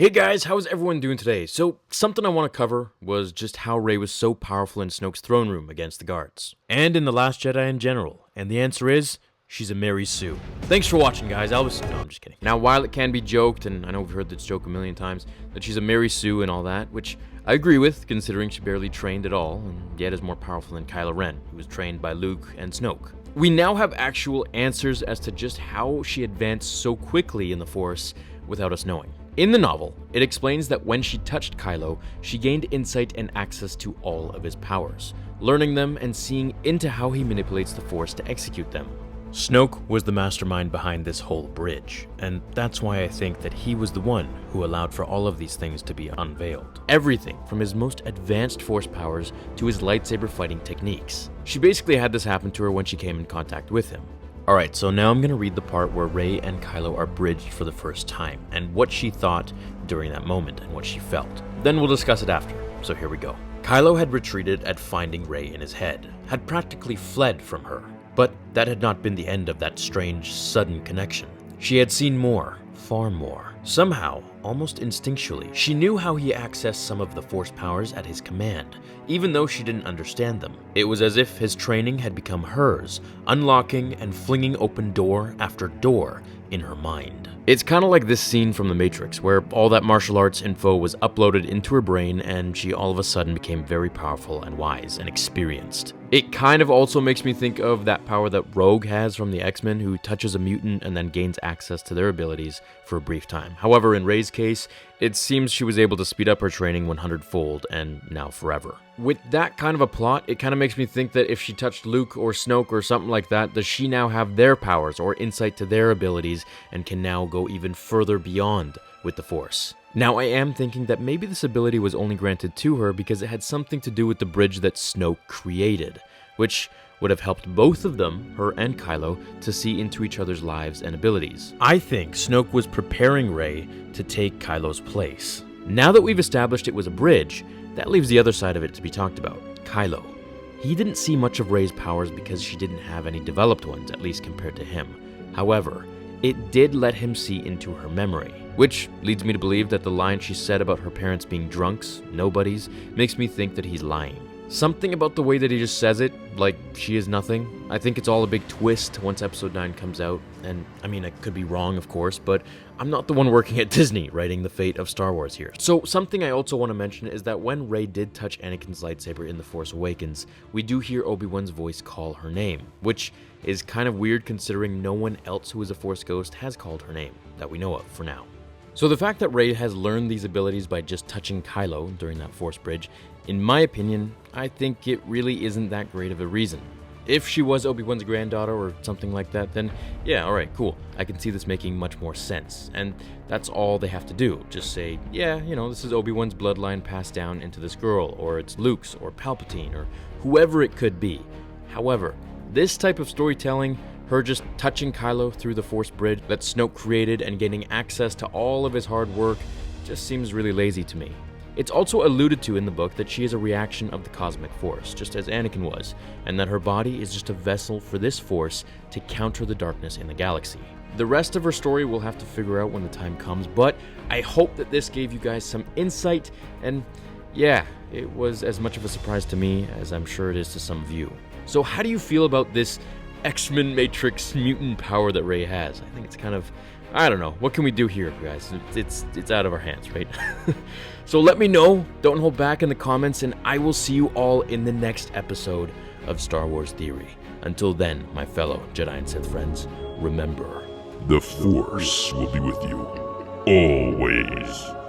Hey guys, how's everyone doing today? So, something I want to cover was just how Rey was so powerful in Snoke's throne room against the guards. And in The Last Jedi in general. And the answer is, she's a Mary Sue. Thanks for watching, guys. No, I'm just kidding. Now, while it can be joked, and I know we've heard this joke a million times, that she's a Mary Sue and all that, which I agree with, considering she barely trained at all, and yet is more powerful than Kylo-Ren, who was trained by Luke and Snoke. We now have actual answers as to just how she advanced so quickly in the Force without us knowing. In the novel, it explains that when she touched Kylo, she gained insight and access to all of his powers, learning them and seeing into how he manipulates the Force to execute them. Snoke was the mastermind behind this whole bridge, and that's why I think that he was the one who allowed for all of these things to be unveiled. Everything from his most advanced Force powers to his lightsaber fighting techniques. She basically had this happen to her when she came in contact with him. Alright, so now I'm going to read the part where Rey and Kylo are bridged for the first time, and what she thought during that moment and what she felt. Then we'll discuss it after, so here we go. Kylo had retreated at finding Rey in his head, had practically fled from her, but that had not been the end of that strange, sudden connection. She had seen more, far more. Somehow, almost instinctually, she knew how he accessed some of the Force powers at his command, even though she didn't understand them. It was as if his training had become hers, unlocking and flinging open door after door in her mind. It's kind of like this scene from The Matrix, where all that martial arts info was uploaded into her brain and she all of a sudden became very powerful and wise and experienced. It kind of also makes me think of that power that Rogue has from the X-Men, who touches a mutant and then gains access to their abilities for a brief time. However, in Rey's case, it seems she was able to speed up her training 100-fold and now forever. With that kind of a plot, it kind of makes me think that if she touched Luke or Snoke or something like that, does she now have their powers or insight to their abilities and can now go even further beyond with the Force? Now, I am thinking that maybe this ability was only granted to her because it had something to do with the bridge that Snoke created, which would have helped both of them, her and Kylo, to see into each other's lives and abilities. I think Snoke was preparing Rey to take Kylo's place. Now that we've established it was a bridge, that leaves the other side of it to be talked about, Kylo. He didn't see much of Rey's powers because she didn't have any developed ones, at least compared to him. However, it did let him see into her memory, which leads me to believe that the line she said about her parents being drunks, nobodies, makes me think that he's lying. Something about the way that he just says it, like she is nothing. I think it's all a big twist once episode 9 comes out, and I mean, I could be wrong, of course, but I'm not the one working at Disney writing the fate of Star Wars here. So something I also want to mention is that when Rey did touch Anakin's lightsaber in The Force Awakens, we do hear Obi-Wan's voice call her name, which is kind of weird considering no one else who is a Force ghost has called her name, that we know of for now. So the fact that Rey has learned these abilities by just touching Kylo during that Force bridge, in my opinion, I think it really isn't that great of a reason. If she was Obi-Wan's granddaughter or something like that, then yeah, alright, cool. I can see this making much more sense. And that's all they have to do. Just say, yeah, this is Obi-Wan's bloodline passed down into this girl, or it's Luke's, or Palpatine, or whoever it could be. However, this type of storytelling, her just touching Kylo through the Force bridge that Snoke created and gaining access to all of his hard work, just seems really lazy to me. It's also alluded to in the book that she is a reaction of the cosmic force, just as Anakin was, and that her body is just a vessel for this force to counter the darkness in the galaxy. The rest of her story we'll have to figure out when the time comes, but I hope that this gave you guys some insight, and yeah, it was as much of a surprise to me as I'm sure it is to some of you. So how do you feel about this X-Men Matrix mutant power that Rey has? I think it's kind of, I don't know. What can we do here, guys? It's out of our hands, right? So let me know. Don't hold back in the comments, and I will see you all in the next episode of Star Wars Theory. Until then, my fellow Jedi and Sith friends, remember, the Force will be with you always.